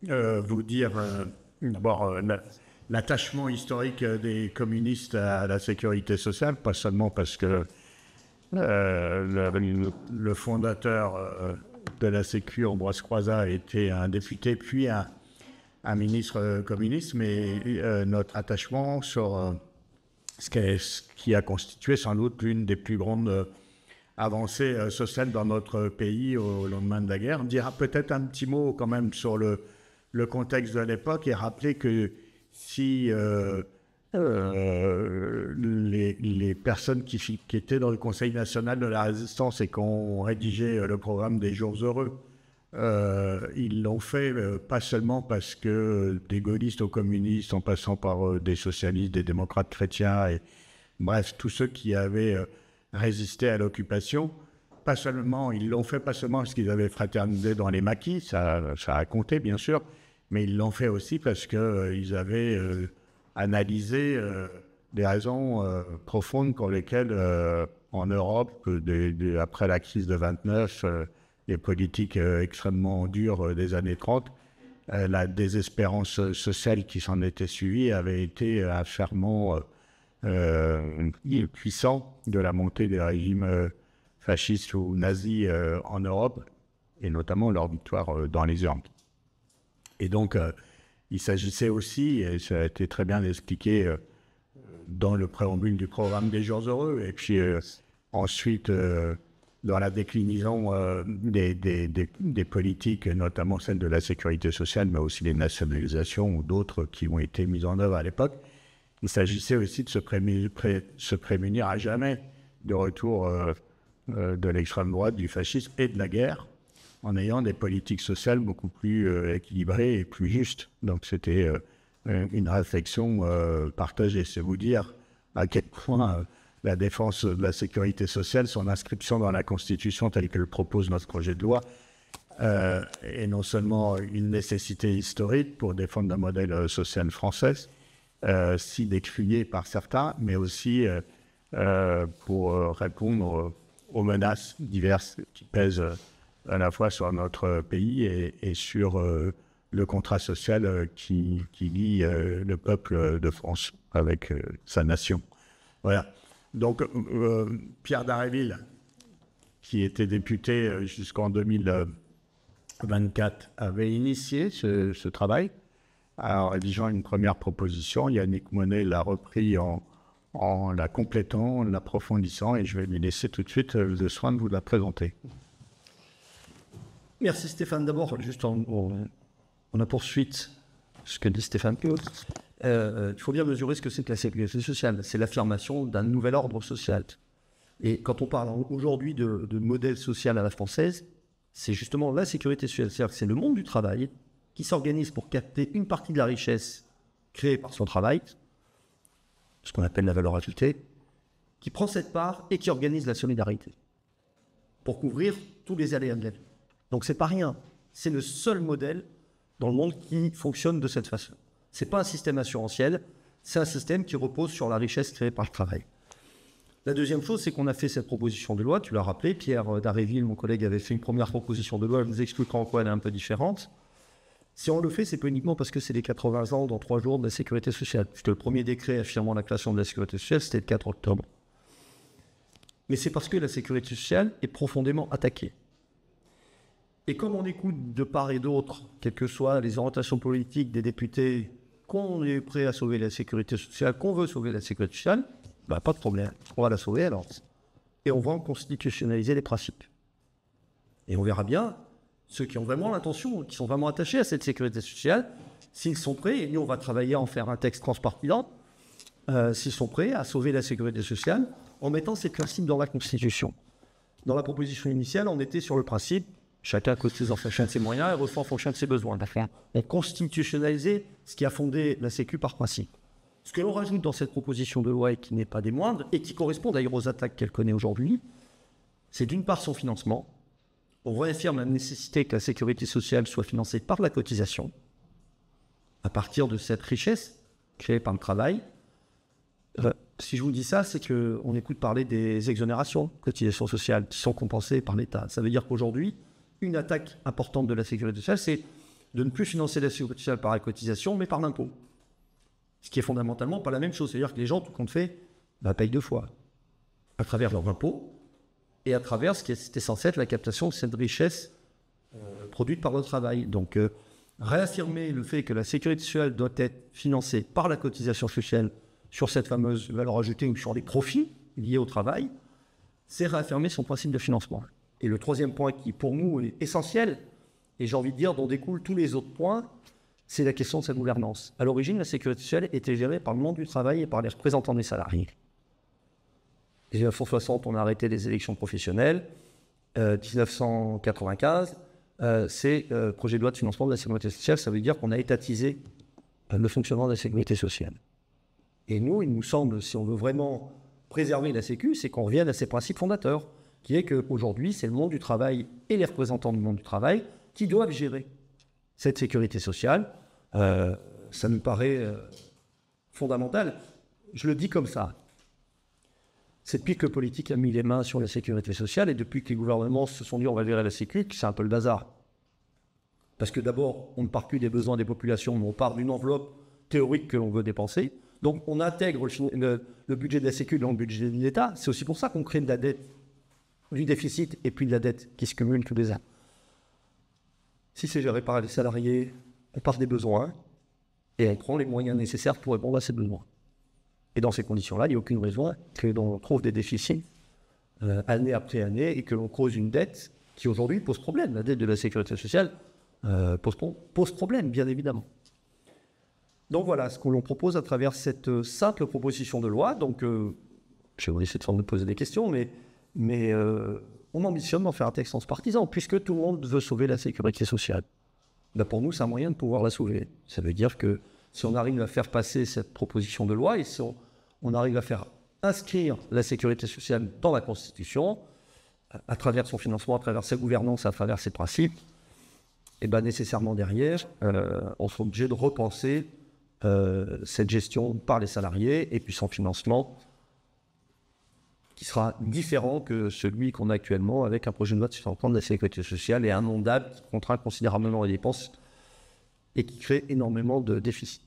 vous dire d'abord l'attachement historique des communistes à la sécurité sociale, pas seulement parce que le fondateur de la Sécu, Ambroise Croizat, était un député puis un ministre communiste, mais notre attachement sur ce qui a constitué sans doute l'une des plus grandes avancées sociales dans notre pays au lendemain de la guerre. On dira peut-être un petit mot quand même sur le contexte de l'époque et rappeler que si les personnes qui étaient dans le Conseil national de la résistance et qui ont rédigé le programme des Jours heureux, ils l'ont fait pas seulement parce que des gaullistes aux communistes, en passant par des socialistes, des démocrates chrétiens, et bref, tous ceux qui avaient résisté à l'occupation, ils l'ont fait pas seulement parce qu'ils avaient fraternisé dans les maquis, ça a compté bien sûr, mais ils l'ont fait aussi parce qu'ils avaient analysé des raisons profondes pour lesquelles en Europe, après la crise de 29, les politiques extrêmement dures des années 30, la désespérance sociale qui s'en était suivie avait été un ferment puissant de la montée des régimes fascistes ou nazis en Europe, et notamment leur victoire dans les urnes. Et donc, il s'agissait aussi, et ça a été très bien expliqué dans le préambule du programme des Jours heureux, et puis ensuite dans la déclinaison des politiques, notamment celle de la sécurité sociale, mais aussi les nationalisations ou d'autres qui ont été mises en œuvre à l'époque. Il s'agissait aussi de se prémunir à jamais du retour de l'extrême droite, du fascisme et de la guerre, en ayant des politiques sociales beaucoup plus équilibrées et plus justes. Donc c'était une réflexion partagée. C'est vous dire à quel point la défense de la sécurité sociale, son inscription dans la Constitution telle que le propose notre projet de loi, est non seulement une nécessité historique pour défendre le modèle social français, si décrié par certains, mais aussi pour répondre aux menaces diverses qui pèsent à la fois sur notre pays et sur le contrat social qui lie le peuple de France avec sa nation. Voilà. Donc, Pierre Dharréville, qui était député jusqu'en 2024, avait initié ce travail en rédigeant une première proposition. Yannick Monet l'a repris en la complétant, en l'approfondissant, et je vais lui laisser tout de suite le soin de vous la présenter. Merci Stéphane. D'abord, juste en la poursuite, ce que dit Stéphane Piot, il faut bien mesurer ce que c'est que la sécurité sociale. C'est l'affirmation d'un nouvel ordre social. Et quand on parle aujourd'hui de modèle social à la française, c'est justement la sécurité sociale. C'est-à-dire que c'est le monde du travail qui s'organise pour capter une partie de la richesse créée par son travail, ce qu'on appelle la valeur ajoutée, qui prend cette part et qui organise la solidarité pour couvrir tous les aléas de la vie. Donc c'est pas rien. C'est le seul modèle dans le monde qui fonctionne de cette façon. C'est pas un système assurantiel, c'est un système qui repose sur la richesse créée par le travail. La deuxième chose, c'est qu'on a fait cette proposition de loi, tu l'as rappelé, Pierre Dharréville, mon collègue, avait fait une première proposition de loi, je vous expliquerai en quoi elle est un peu différente. Si on le fait, c'est pas uniquement parce que c'est les 80 ans dans 3 jours de la sécurité sociale, puisque le premier décret affirmant la création de la sécurité sociale, c'était le 4 octobre. Mais c'est parce que la sécurité sociale est profondément attaquée. Et comme on écoute de part et d'autre, quelles que soient les orientations politiques des députés, qu'on est prêt à sauver la sécurité sociale, qu'on veut sauver la sécurité sociale, bah pas de problème, on va la sauver alors. Et on va en constitutionnaliser les principes. Et on verra bien ceux qui ont vraiment l'intention, qui sont vraiment attachés à cette sécurité sociale, s'ils sont prêts, et nous on va travailler à en faire un texte transpartisan, s'ils sont prêts à sauver la sécurité sociale en mettant ces principes dans la Constitution. Dans la proposition initiale, on était sur le principe chacun cotise en fonction de ses moyens et reçoit en fonction de ses besoins. On constitutionnalisait ce qui a fondé la Sécu par principe. Ce que l'on rajoute dans cette proposition de loi et qui n'est pas des moindres, et qui correspond d'ailleurs aux attaques qu'elle connaît aujourd'hui, c'est d'une part son financement. On réaffirme la nécessité que la sécurité sociale soit financée par la cotisation, à partir de cette richesse créée par le travail. Si je vous dis ça, c'est qu'on écoute parler des exonérations de cotisations sociales qui sont compensées par l'État. Ça veut dire qu'aujourd'hui, une attaque importante de la sécurité sociale, c'est de ne plus financer la sécurité sociale par la cotisation, mais par l'impôt. Ce qui est fondamentalement pas la même chose. C'est-à-dire que les gens, tout compte fait, payent deux fois. À travers leurs impôts et à travers ce qui était censé être la captation de cette richesse produite par le travail. Donc, réaffirmer le fait que la sécurité sociale doit être financée par la cotisation sociale sur cette fameuse valeur ajoutée ou sur les profits liés au travail, c'est réaffirmer son principe de financement. Et le troisième point qui, pour nous, est essentiel, et j'ai envie de dire dont découlent tous les autres points, c'est la question de sa gouvernance. À l'origine, la sécurité sociale était gérée par le monde du travail et par les représentants des salariés. En 1960, on a arrêté les élections professionnelles. 1995, c'est projet de loi de financement de la sécurité sociale. Ça veut dire qu'on a étatisé le fonctionnement de la sécurité sociale. Et nous, il nous semble, si on veut vraiment préserver la Sécu, c'est qu'on revienne à ses principes fondateurs, qui est qu'aujourd'hui, c'est le monde du travail et les représentants du monde du travail qui doivent gérer cette sécurité sociale. Ça nous paraît fondamental. Je le dis comme ça. C'est depuis que le politique a mis les mains sur la sécurité sociale et depuis que les gouvernements se sont dit on va gérer la sécurité, que c'est un peu le bazar. Parce que d'abord, on ne part plus des besoins des populations, mais on part d'une enveloppe théorique que l'on veut dépenser. Donc on intègre le budget de la sécurité dans le budget de l'État. C'est aussi pour ça qu'on crée de la dette, du déficit et puis de la dette qui se cumule tous les ans. Si c'est géré par les salariés, on part des besoins et on prend les moyens nécessaires pour répondre à ces besoins. Et dans ces conditions-là, il n'y a aucune raison que l'on trouve des déficits année après année et que l'on cause une dette qui aujourd'hui pose problème. La dette de la sécurité sociale pose problème, bien évidemment. Donc voilà ce que l'on propose à travers cette simple proposition de loi. Donc, je vais vous laisser de forme de poser des questions, mais on ambitionne d'en faire un texte transpartisan, puisque tout le monde veut sauver la sécurité sociale. Pour nous, c'est un moyen de pouvoir la sauver. Ça veut dire que si on arrive à faire passer cette proposition de loi et si on arrive à faire inscrire la sécurité sociale dans la Constitution, à travers son financement, à travers sa gouvernance, à travers ses principes, et bien nécessairement derrière, on sera obligé de repenser cette gestion par les salariés et puis son financement qui sera différent que celui qu'on a actuellement avec un projet de loi de financement de la sécurité sociale et un ondable qui contraint considérablement les dépenses et qui crée énormément de déficits.